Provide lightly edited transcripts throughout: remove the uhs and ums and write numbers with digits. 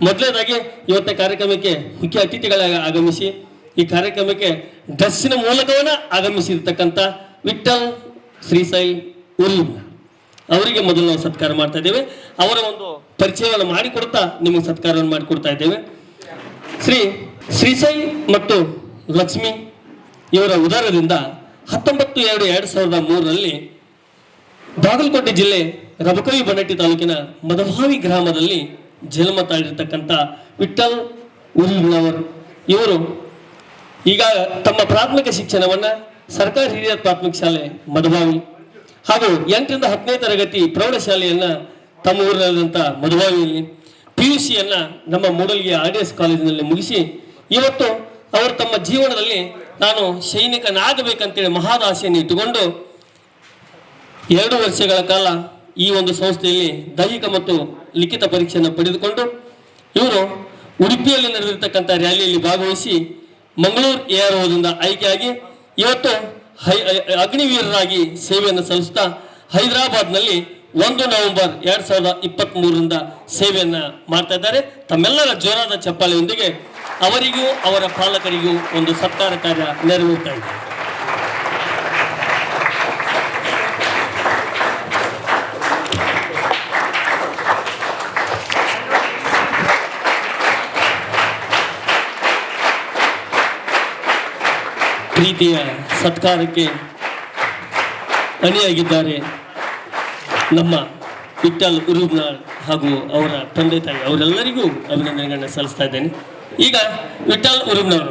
ಮೊದಲನೇದಾಗಿ ಇವತ್ತಿನ ಕಾರ್ಯಕ್ರಮಕ್ಕೆ ಮುಖ್ಯ ಅತಿಥಿಗಳಾಗಿ ಆಗಮಿಸಿ ಈ ಕಾರ್ಯಕ್ರಮಕ್ಕೆ ಡ್ರೆಸ್ಸಿನ ಮೂಲಕವನ್ನ ಆಗಮಿಸಿರ್ತಕ್ಕಂಥ ವಿಠಲ್ ಶ್ರೀಸಾಯಿ ಉರ್ಲ್ ಅವರಿಗೆ ಮೊದಲು ನಾವು ಸತ್ಕಾರ ಮಾಡ್ತಾ ಇದ್ದೇವೆ. ಅವರ ಒಂದು ಪರಿಚಯವನ್ನು ಮಾಡಿಕೊಡ್ತಾ ನಿಮಗೆ ಸತ್ಕಾರವನ್ನು ಮಾಡಿಕೊಡ್ತಾ ಇದ್ದೇವೆ. ಶ್ರೀಸಾಯಿ ಮತ್ತು ಲಕ್ಷ್ಮಿ ಇವರ ಉದಾರದಿಂದ 19/2/2003 ಬಾಗಲಕೋಟೆ ಜಿಲ್ಲೆ ರಬಕವಿ ಬನಟ್ಟಿ ತಾಲೂಕಿನ ಮದಭಾವಿ ಗ್ರಾಮದಲ್ಲಿ ಜನ್ಮ ತಾಳಿರ್ತಕ್ಕಂಥ ವಿಠಲ್ ಉರ್ಲ್ನವರ್ ಇವರು ಈಗ ತಮ್ಮ ಪ್ರಾಥಮಿಕ ಶಿಕ್ಷಣವನ್ನ ಸರ್ಕಾರಿ ಹಿರಿಯ ಪ್ರಾಥಮಿಕ ಶಾಲೆ ಮದಭಾವಿ ಹಾಗೂ 8ರಿಂದ 10ನೇ ತರಗತಿ ಪ್ರೌಢಶಾಲೆಯನ್ನ ತಮ್ಮ ಊರಿನಂತ ಮದಭಾವಿಯಲ್ಲಿ PUCಯನ್ನ ನಮ್ಮ ಮೂಡಲ್ಗಿಯ RDS ಕಾಲೇಜಿನಲ್ಲಿ ಮುಗಿಸಿ ಇವತ್ತು ಅವರು ತಮ್ಮ ಜೀವನದಲ್ಲಿ ನಾನು ಸೈನಿಕನಾಗಬೇಕಂತೇಳಿ ಮಹಾದಾಸೆಯನ್ನು ಇಟ್ಟುಕೊಂಡು 2 ವರ್ಷಗಳ ಕಾಲ ಈ ಒಂದು ಸಂಸ್ಥೆಯಲ್ಲಿ ದೈಹಿಕ ಮತ್ತು ಲಿಖಿತ ಪರೀಕ್ಷೆಯನ್ನು ಪಡೆದುಕೊಂಡು ಇವರು ಉಡುಪಿಯಲ್ಲಿ ನಡೆದಿರ್ತಕ್ಕಂಥ ರ್ಯಾಲಿಯಲ್ಲಿ ಭಾಗವಹಿಸಿ ಮಂಗಳೂರು AROದಿಂದ ಆಯ್ಕೆಯಾಗಿ ಇವತ್ತು ಅಗ್ನಿವೀರರಾಗಿ ಸೇವೆಯನ್ನು ಸಲ್ಲಿಸ್ತಾ ಹೈದರಾಬಾದ್ನಲ್ಲಿ 1 ನವೆಂಬರ್ 2023 ಸೇವೆಯನ್ನ ಮಾಡ್ತಾ ಇದ್ದಾರೆ. ತಮ್ಮೆಲ್ಲರ ಜೋರಾದ ಚಪ್ಪಾಳೆಯೊಂದಿಗೆ ಅವರಿಗೂ ಅವರ ಪಾಲಕರಿಗೂ ಒಂದು ಸತ್ಕಾರ ಕಾರ್ಯ ನೆರವೇರ್ತಾ ಇದೆ. ಪ್ರೀತಿಯ ಸತ್ಕಾರಕ್ಕೆ ಅಣಿಯಾಗಿದ್ದಾರೆ ನಮ್ಮ ವಿಠಲ್ ಉರ್ಲ್ನಾಳ್ ಹಾಗೂ ಅವರ ತಂದೆ ತಾಯಿ ಅವರೆಲ್ಲರಿಗೂ ಅಭಿನಂದನೆಗಳನ್ನ ಸಲ್ಲಿಸ್ತಾ ಇದ್ದೇನೆ. ಈಗ ವಿಠಲ್ ಉರ್ಲ್ನಾಳ್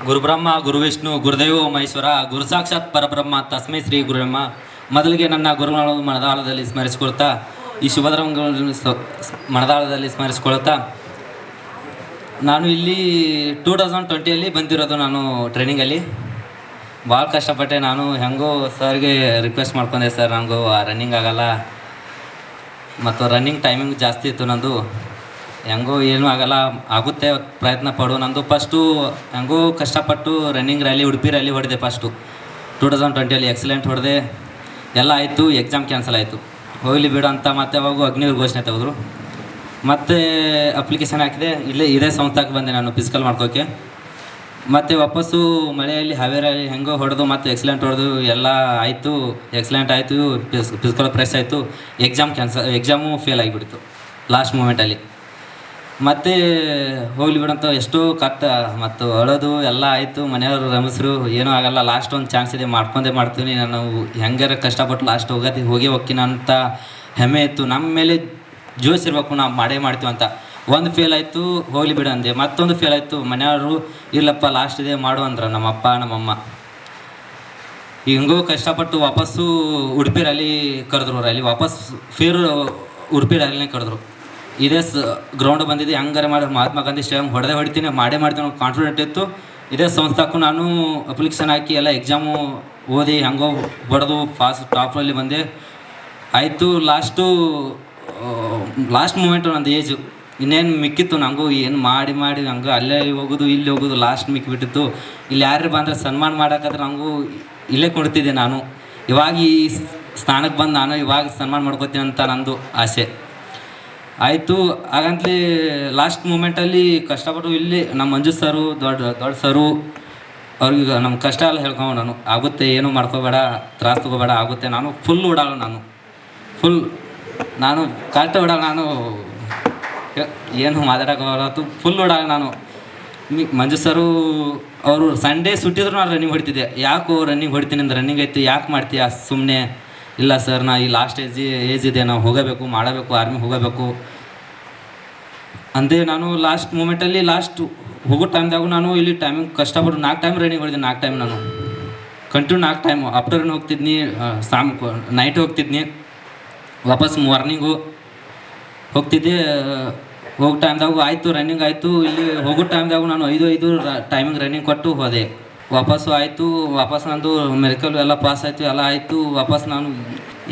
ಗುರುಬ್ರಹ್ಮ ಗುರುವಿಷ್ಣು ಗುರುದೇವೋ ಮಹೇಶ್ವರ ಗುರು ಸಾಕ್ಷಾತ್ ಪರಬ್ರಹ್ಮ ತಸ್ಮೈ ಶ್ರೀ ಗುರುಬ್ರಹ್ಮ. ಮೊದಲಿಗೆ ನನ್ನ ಗುರುಗಳು ಮನದಾಳದಲ್ಲಿ ಸ್ಮರಿಸಿಕೊಳ್ತಾ ಈ ಶುಭಧರ್ಮಗಳನ್ನು ಮನದಾಳದಲ್ಲಿ ಸ್ಮರಿಸಿಕೊಳ್ತಾ ನಾನು ಇಲ್ಲಿ 2020 ಬಂದಿರೋದು. ನಾನು ಟ್ರೈನಿಂಗಲ್ಲಿ ಭಾಳ ಕಷ್ಟಪಟ್ಟೆ. ನಾನು ಹೆಂಗೋ ಸರ್ಗೆ ರಿಕ್ವೆಸ್ಟ್ ಮಾಡ್ಕೊಂಡೆ, ಸರ್ ನನಗೂ ರನ್ನಿಂಗ್ ಆಗಲ್ಲ ಮತ್ತು ರನ್ನಿಂಗ್ ಟೈಮಿಂಗ್ ಜಾಸ್ತಿ ಇತ್ತು ನಂದು, ಹೆಂಗೋ ಏನೂ ಆಗಲ್ಲ, ಆಗುತ್ತೆ ಪ್ರಯತ್ನ ಪಡು. ನಂದು ಫಸ್ಟು ಹೆಂಗೋ ಕಷ್ಟಪಟ್ಟು ರನ್ನಿಂಗ್ ರ್ಯಾಲಿ ಉಡುಪಿ ರ್ಯಾಲಿ ಹೊಡೆದೆ. ಫಸ್ಟು 2020 ಎಕ್ಸಲೆಂಟ್ ಹೊಡೆದೆ, ಎಲ್ಲ ಆಯಿತು. ಎಕ್ಸಾಮ್ ಕ್ಯಾನ್ಸಲ್ ಆಯಿತು. ಹೋಗಲಿ ಬಿಡು ಅಂತ ಮತ್ತೆ ಅವಾಗ ಅಗ್ನಿವೀರ ಘೋಷಣೆ ತೆಗೆದ್ರು. ಮತ್ತೆ ಅಪ್ಲಿಕೇಶನ್ ಹಾಕಿದೆ. ಇದೇ ಸಂಸ್ಥೆಗೆ ಬಂದೆ ನಾನು ಫಿಸಿಕಲ್ ಮಾಡ್ಕೋಕ್ಕೆ. ಮತ್ತು ವಾಪಸ್ಸು ಮಳೆಯಲ್ಲಿ ಹಾವೇರಿಯಲ್ಲಿ ಹೆಂಗೋ ಹೊಡೆದು ಮತ್ತೆ ಎಕ್ಸಲೆಂಟ್ ಹೊಡೆದು ಎಲ್ಲ ಆಯಿತು. ಎಕ್ಸಲೆಂಟ್ ಆಯಿತು, ಫಿಸಿಕಲ್ ಪ್ರೆಸ್ ಆಯಿತು. ಎಕ್ಸಾಮು ಫೇಲ್ ಆಗಿಬಿಡ್ತು ಲಾಸ್ಟ್ ಮೂಮೆಂಟಲ್ಲಿ. ಮತ್ತು ಹೋಗ್ಲಿ ಬಿಡಂತ ಎಷ್ಟೋ ಕಷ್ಟ ಮತ್ತು ಅಳೋದು ಎಲ್ಲ ಆಯಿತು. ಮನೆಯವರು ರಮಿಸ್ರು, ಏನೂ ಆಗಲ್ಲ, ಲಾಸ್ಟ್ ಒಂದು ಚಾನ್ಸ್ ಇದೆ, ಮಾಡ್ತೀನಿ ನಾನು, ಹೆಂಗಾರ ಕಷ್ಟಪಟ್ಟು ಲಾಸ್ಟ್ ಹೋಗಿ ಹೋಗ್ತೀನಿ ಅಂತ ಹೆಮ್ಮೆ ಇತ್ತು. ನಮ್ಮ ಮೇಲೆ ಜೋಶ್ ಇರಬೇಕು, ನಾವು ಮಾಡ್ತೀವಿ ಅಂತ. ಒಂದು ಫೇಲ್ ಆಯಿತು, ಹೋಗ್ಲಿ ಬಿಡು ಅಂದೆ. ಮತ್ತೊಂದು ಫೇಲ್ ಆಯಿತು. ಮನೆಯವರು ಇಲ್ಲಪ್ಪ ಲಾಸ್ಟ್ ಇದೆ ಮಾಡು ಅಂದ್ರೆ ನಮ್ಮಪ್ಪ ನಮ್ಮಮ್ಮ. ಹಿಂಗೋ ಕಷ್ಟಪಟ್ಟು ವಾಪಸ್ಸು ಉಡುಪಿ ರ್ಯಾಲಿ ಕರೆದ್ರು. ರ್ಯಾಲಿ ವಾಪಸ್ ಉಡುಪಿ ರ್ಯಾಲಿನೇ ಕರೆದ್ರು. ಇದೇ ಗ್ರೌಂಡ್ ಬಂದಿದೆ, ಹಂಗಾರೆ ಮಾಡಿ ಮಹಾತ್ಮ ಗಾಂಧಿ ಸ್ಟೇಡಿಯಂ ಹೊಡೆತೀನಿ ಮಾಡ್ತೀನಿ ಕಾನ್ಫಿಡೆಂಟ್ ಇತ್ತು. ಇದೇ ಸಂಸ್ಥೆಗೂ ನಾನು ಅಪ್ಲಿಕೇಶನ್ ಹಾಕಿ ಎಲ್ಲ ಎಕ್ಸಾಮು ಓದಿ ಹೆಂಗೋ ಹೊಡೆದು ಟಾಪಲ್ಲಿ ಬಂದೆ. ಆಯಿತು. ಲಾಸ್ಟ್ ಮೂಮೆಂಟು ನಂದು ಏಜು ಇನ್ನೇನು ಮಿಕ್ಕಿತ್ತು. ನನಗೂ ಏನು ಮಾಡಿ ಹಂಗೆ ಅಲ್ಲೇ ಹೋಗೋದು ಇಲ್ಲಿ ಹೋಗೋದು ಲಾಸ್ಟ್ ಮಿಕ್ಕಿಬಿಟ್ಟಿತ್ತು. ಇಲ್ಲಿ ಯಾರು ಬಂದರೆ ಸನ್ಮಾನ ಮಾಡೋಕ್ಕಾದ್ರೆ ನನಗೂ ಇಲ್ಲೇ ಕೊಡ್ತಿದ್ದೆ ನಾನು. ಇವಾಗ ಈ ಸ್ಥಾನಕ್ಕೆ ಬಂದು ನಾನು ಇವಾಗ ಸನ್ಮಾನ ಮಾಡ್ಕೋತೀನಿ ಅಂತ ನಂದು ಆಸೆ ಆಯಿತು. ಹಾಗಂತಲೇ ಲಾಸ್ಟ್ ಮೂಮೆಂಟಲ್ಲಿ ಕಷ್ಟಪಟ್ಟು ಇಲ್ಲಿ ನಮ್ಮ ಮಂಜು ಸರು ದೊಡ್ಡ ಸರು ಅವ್ರಿಗೆ ನಮ್ಮ ಕಷ್ಟ ಎಲ್ಲ ಹೇಳ್ಕೊಂಡು ನಾನು ಆಗುತ್ತೆ, ಏನೂ ಮಾಡ್ಕೋಬೇಡ, ತ್ರಾಸು ತಗೋಬೇಡ, ಆಗುತ್ತೆ. ನಾನು ಫುಲ್ ಓಡಾಳು, ನಾನು ಕರೆಕ್ಟ್ ಓಡಾಳ, ನಾನು ಏನು ಮಾತಾಡೋಕ್ಕಾಗತ್ತು, ಫುಲ್ ಓಡಾಳ ನಾನು. ಮಂಜು ಸರು ಅವರು ಸಂಡೇ ಸುಟ್ಟಿದ್ರು ನಾನು ರನ್ನಿಂಗ್ ಹೊಡಿತಿದ್ದೆ. ಯಾಕೋ ರನ್ನಿಂಗ್ ಹೊಡಿತೀನಿ ಅಂದ್ರೆ ರನ್ನಿಂಗ್ ಐತಿ, ಯಾಕೆ ಮಾಡ್ತೀಯ ಸುಮ್ಮನೆ? ಇಲ್ಲ ಸರ್, ನಾ ಈ ಲಾಸ್ಟ್ ಏಜ್ ಇದೆ, ನಾವು ಹೋಗಬೇಕು, ಮಾಡಬೇಕು, ಆರ್ಮಿ ಹೋಗಬೇಕು ಅಂದೇ. ನಾನು ಲಾಸ್ಟ್ ಮೂಮೆಂಟಲ್ಲಿ ಹೋಗೋ ಟೈಮ್ದಾಗೂ ನಾನು ಇಲ್ಲಿ ಟೈಮಿಂಗ್ ಕಷ್ಟಪಟ್ಟು 4 ಟೈಮ್ ರನ್ನಿಂಗ್ ಹೊಡಿದೆ. 4 ಟೈಮ್ ನಾನು ಕಂಟಿನ್ಯೂ 4 ಟೈಮ್ ಆಫ್ಟರ್ನೂನ್ ಹೋಗ್ತಿದ್ನಿ, ನೈಟ್ ಹೋಗ್ತಿದ್ನಿ, ವಾಪಸ್ ಮಾರ್ನಿಂಗು ಹೋಗ್ತಿದ್ದೆ. ಹೋಗೋ ಟೈಮ್ದಾಗೂ ಆಯಿತು, ರನ್ನಿಂಗ್ ಆಯಿತು. ಇಲ್ಲಿ ಹೋಗೋ ಟೈಮ್ದಾಗೂ ನಾನು 5 ಟೈಮಿಂಗ್ ರನ್ನಿಂಗ್ ಕೊಟ್ಟು ಹೋದೆ. ವಾಪಸ್ಸು ಆಯಿತು. ವಾಪಸ್ ನಂದು ಮೆಡಿಕಲ್ ಎಲ್ಲ ಪಾಸ್ ಆಯಿತು, ಎಲ್ಲ ಆಯಿತು. ವಾಪಸ್ ನಾನು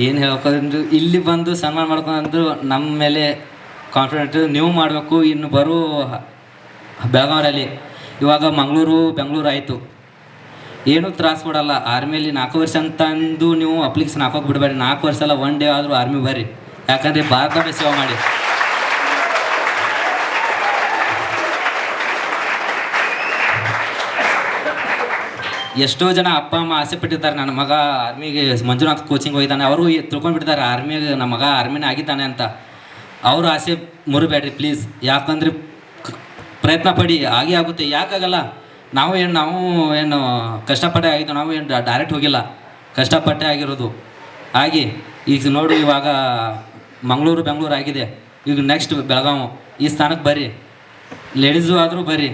ಏನು ಹೇಳ್ಕೊಂಡ್ರು ಇಲ್ಲಿ ಬಂದು ಸನ್ಮಾನ ಮಾಡ್ಕೊಂಡ್ರು ನಮ್ಮ ಮೇಲೆ ಕಾನ್ಫಿಡೆಂಟ್ ನೀವು ಮಾಡಬೇಕು. ಇನ್ನು ಬರೋ ಬೆಳಗಾವಿಯಲ್ಲಿ ಇವಾಗ ಮಂಗಳೂರು ಬೆಂಗಳೂರು ಆಯಿತು, ಏನೂ ತ್ರಾಸ ಕೊಡಲ್ಲ. ಆರ್ಮಿಯಲ್ಲಿ 4 ವರ್ಷ ಅಂತಂದು ನೀವು ಅಪ್ಲಿಕೇಶನ್ ಹಾಕೋಕೆ ಬಿಡಬೇಡಿ. 4 ವರ್ಷ ಅಲ್ಲ, 1 ಡೇ ಆದರೂ ಆರ್ಮಿ ಬರ್ರಿ, ಯಾಕಂದರೆ ಭಾರತವೇ ಸೇವೆ ಮಾಡಿ. ಎಷ್ಟೋ ಜನ ಅಪ್ಪ ಅಮ್ಮ ಆಸೆ ಪಟ್ಟಿರ್ತಾರೆ, ನನ್ನ ಮಗ ಆರ್ಮಿಗೆ ಮಂಜುನಾಥ್ ಕೋಚಿಂಗ್ ಹೋಗಿದ್ದಾನೆ, ಅವರು ತಿಳ್ಕೊಂಡ್ಬಿಟ್ಟಿದ್ದಾರೆ ಆರ್ಮಿಗೆ ನಮ್ಮ ಮಗ ಆರ್ಮಿನೇ ಆಗಿದ್ದಾನೆ ಅಂತ. ಅವ್ರ ಆಸೆ ಮುರಿಬೇಡ್ರಿ ಪ್ಲೀಸ್, ಯಾಕಂದರೆ ಪ್ರಯತ್ನ ಪಡಿ, ಆಗೇ ಆಗುತ್ತೆ. ಯಾಕಾಗಲ್ಲ? ನಾವು ಏನು ಕಷ್ಟಪಟ್ಟೆ ಆಗಿದ್ದು, ನಾವು ಏನು ಡೈರೆಕ್ಟ್ ಹೋಗಿಲ್ಲ, ಕಷ್ಟಪಟ್ಟೆ ಆಗಿರೋದು. ಹಾಗೆ ಈಗ ನೋಡು, ಇವಾಗ ಮಂಗಳೂರು ಬೆಂಗಳೂರು ಆಗಿದೆ, ಈಗ ನೆಕ್ಸ್ಟ್ ಬೆಳಗಾವಿ, ಈ ಸ್ಥಾನಕ್ಕೆ ಬರ್ರಿ, ಲೇಡೀಸು ಆದರೂ ಬರ್ರಿ,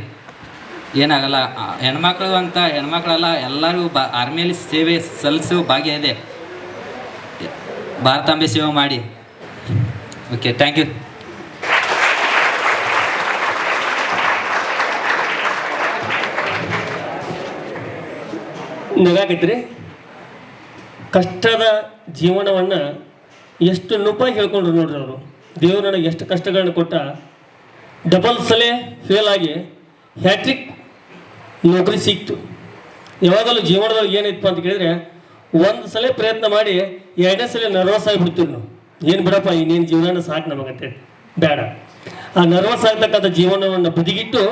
ಏನಾಗಲ್ಲ. ಹೆಣ್ಮಕ್ಳು ಅಂತ ಹೆಣ್ಮಕ್ಳೆಲ್ಲ ಎಲ್ಲರೂ ಆರ್ಮಿಯಲ್ಲಿ ಸೇವೆ ಸಲ್ಲಿಸೋ ಭಾಗ್ಯ ಇದೆ. ಭಾರತಾಂಬೆ ಸೇವೆ ಮಾಡಿ. Okay, thank you. ನಗಾಕೈತ್ರಿ. ಕಷ್ಟದ ಜೀವನವನ್ನು ಎಷ್ಟು ನುಪ್ಪಾಗಿ ಹೇಳ್ಕೊಂಡ್ರು ನೋಡ್ರಿ ಅವರು. ದೇವರು ನನಗೆ ಎಷ್ಟು ಕಷ್ಟಗಳನ್ನ ಕೊಟ್ಟ, ಡಬಲ್ ಸಲ ಫೇಲ್ ಆಗಿ ಹ್ಯಾಟ್ರಿಕ್ ನೌಕರಿ ಸಿಕ್ತು. ಯಾವಾಗಲೂ ಜೀವನದೊಳಗೆ ಏನೈತಪ್ಪ ಅಂತ ಕೇಳಿದ್ರೆ, 1 ಸಲ ಪ್ರಯತ್ನ ಮಾಡಿ 2ನೇ ಸಲ ನರ್ವಸ್ ಆಗಿಬಿಡ್ತೀವಿ ನಾವು. ಏನು ಬಿಡಪ್ಪ, ಇನ್ನೇನು ಜೀವನ ಸಾಕು ನಮಗಂತೇಳಿ ಬೇಡ. ಆ ನರ್ವಸ್ ಆಗ್ತಕ್ಕಂಥ ಜೀವನವನ್ನು ಬದಿಗಿಟ್ಟು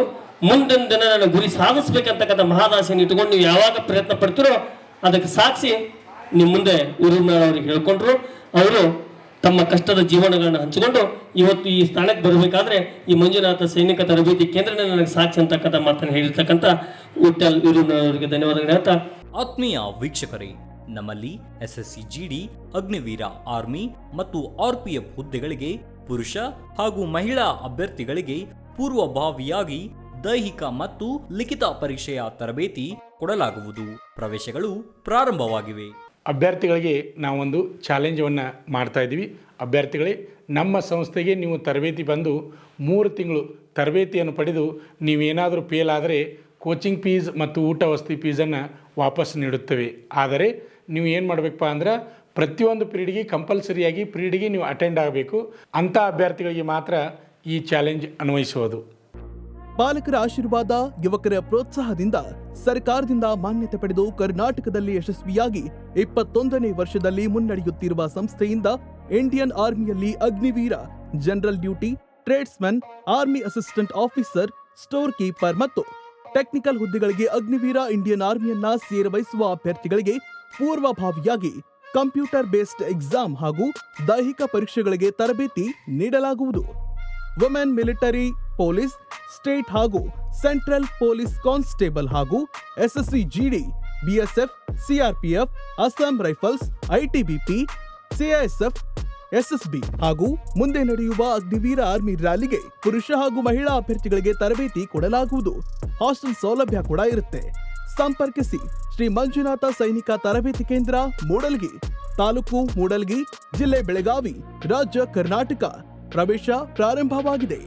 ಮುಂದಿನ ದಿನ ನನ್ನ ಗುರಿ ಸಾಧಿಸ್ಬೇಕಂತಕ್ಕಂಥ ಮಹಾದಾಸೆಯನ್ನು ಇಟ್ಕೊಂಡು ನೀವು ಯಾವಾಗ ಪ್ರಯತ್ನ ಪಡ್ತೀರೋ ಅದಕ್ಕೆ ಸಾಕ್ಷಿ ನಿಮ್ಮ ಮುಂದೆ ಊರಿನಾಳ್ ಅವ್ರಿಗೆ ಹೇಳ್ಕೊಂಡ್ರು. ಅವರು ತಮ್ಮ ಕಷ್ಟದ ಜೀವನಗಳನ್ನು ಹಂಚಿಕೊಂಡು ಇವತ್ತು ಈ ಸ್ಥಾನಕ್ಕೆ ಬರಬೇಕಾದ್ರೆ ಈ ಮಂಜುನಾಥ ಸೈನಿಕ ತರಬೇತಿ ಕೇಂದ್ರನೇ ನನಗೆ ಸಾಕ್ಷಿ ಅಂತಕ್ಕಂಥ ಮಾತನ್ನು ಹೇಳಿರ್ತಕ್ಕಂಥ ವಿಠಲ್ ಊರಿನಾಳ್ ಅವರಿಗೆ ಧನ್ಯವಾದಗಳು ಹೇಳ್ತಾ, ಆತ್ಮೀಯ ವೀಕ್ಷಕರೇ, ನಮ್ಮಲ್ಲಿ SSC GD, ಅಗ್ನಿವೀರ, ಆರ್ಮಿ ಮತ್ತು RPF ಹುದ್ದೆಗಳಿಗೆ ಪುರುಷ ಹಾಗೂ ಮಹಿಳಾ ಅಭ್ಯರ್ಥಿಗಳಿಗೆ ಪೂರ್ವಭಾವಿಯಾಗಿ ದೈಹಿಕ ಮತ್ತು ಲಿಖಿತ ಪರೀಕ್ಷೆಯ ತರಬೇತಿ ಕೊಡಲಾಗುವುದು. ಪ್ರವೇಶಗಳು ಪ್ರಾರಂಭವಾಗಿವೆ. ಅಭ್ಯರ್ಥಿಗಳಿಗೆ ನಾವೊಂದು ಚಾಲೆಂಜನ್ನು ಮಾಡ್ತಾ ಇದ್ದೀವಿ. ಅಭ್ಯರ್ಥಿಗಳೇ, ನಮ್ಮ ಸಂಸ್ಥೆಗೆ ನೀವು ತರಬೇತಿ ಬಂದು 3 ತಿಂಗಳು ತರಬೇತಿಯನ್ನು ಪಡೆದು ನೀವೇನಾದರೂ ಫೇಲ್ ಆದರೆ ಕೋಚಿಂಗ್ ಫೀಸ್ ಮತ್ತು ಊಟ ವಸತಿ ಫೀಸನ್ನು ವಾಪಸ್ ನೀಡುತ್ತೇವೆ. ಆದರೆ ನೀವು ಏನು ಮಾಡಬೇಕಪ್ಪ ಅಂದ್ರೆ ಪ್ರತಿಯೊಂದು ಪೀರಿಯಡ್ಗೆ ಕಂಪಲ್ಸರಿಯಾಗಿ ಪೀರಿಯಡ್ಗೆ ನೀವು ಅಟೆಂಡ್ ಆಗಬೇಕು. ಅಂಥ ಅಭ್ಯರ್ಥಿಗಳಿಗೆ ಮಾತ್ರ ಈ ಚಾಲೆಂಜ್ ಅನ್ವಯಿಸುವುದು. ಪಾಲಕರ ಆಶೀರ್ವಾದ, ಯುವಕರ ಪ್ರೋತ್ಸಾಹದಿಂದ ಸರ್ಕಾರದಿಂದ ಮಾನ್ಯತೆ ಪಡೆದು ಕರ್ನಾಟಕದಲ್ಲಿ ಯಶಸ್ವಿಯಾಗಿ 21ನೇ ವರ್ಷದಲ್ಲಿ ಮುನ್ನಡೆಯುತ್ತಿರುವ ಸಂಸ್ಥೆಯಿಂದ ಇಂಡಿಯನ್ ಆರ್ಮಿಯಲ್ಲಿ Agniveer, general duty, tradesman, army assistant officer, store keeper ಮತ್ತು ಟೆಕ್ನಿಕಲ್ ಹುದ್ದೆಗಳಿಗೆ ಅಗ್ನಿವೀರ ಇಂಡಿಯನ್ ಆರ್ಮಿಯನ್ನ ಸೇರಬಯಸುವ ಅಭ್ಯರ್ಥಿಗಳಿಗೆ ಪೂರ್ವಭಾವಿಯಾಗಿ ಕಂಪ್ಯೂಟರ್ ಬೇಸ್ಡ್ ಎಕ್ಸಾಮ್ ಹಾಗೂ ದೈಹಿಕ ಪರೀಕ್ಷೆಗಳಿಗೆ ತರಬೇತಿ ನೀಡಲಾಗುವುದು. ವುಮೆನ್ ಮಿಲಿಟರಿ, ಪೊಲೀಸ್, ಸ್ಟೇಟ್ ಹಾಗೂ ಸೆಂಟ್ರಲ್ ಪೊಲೀಸ್ ಕಾನ್ಸ್ಟೇಬಲ್ ಹಾಗೂ SSC GD, BSF, CRPF, Assam rifles, ITBP, CISF, SSB ಹಾಗೂ ಮುಂದೆ ನಡೆಯುವ ಅಗ್ನಿವೀರ ಆರ್ಮಿ ರ್ಯಾಲಿಗೆ ಪುರುಷ ಹಾಗೂ ಮಹಿಳಾ ಅಭ್ಯರ್ಥಿಗಳಿಗೆ ತರಬೇತಿ ಕೊಡಲಾಗುವುದು. ಹಾಸ್ಟೆಲ್ ಸೌಲಭ್ಯ ಕೂಡ ಇರುತ್ತೆ. ಸಂಪರ್ಕಿಸಿ ಶ್ರೀ ಮಂಜುನಾಥ ಸೈನಿಕ ತರಬೇತಿ ಕೇಂದ್ರ, ಮೂಡಲ್ಗಿ, ತಾಲೂಕು ಮೂಡಲ್ಗಿ, ಜಿಲ್ಲೆ ಬೆಳಗಾವಿ, ರಾಜ್ಯ ಕರ್ನಾಟಕ. ಪ್ರವೇಶ ಪ್ರಾರಂಭವಾಗಿದೆ.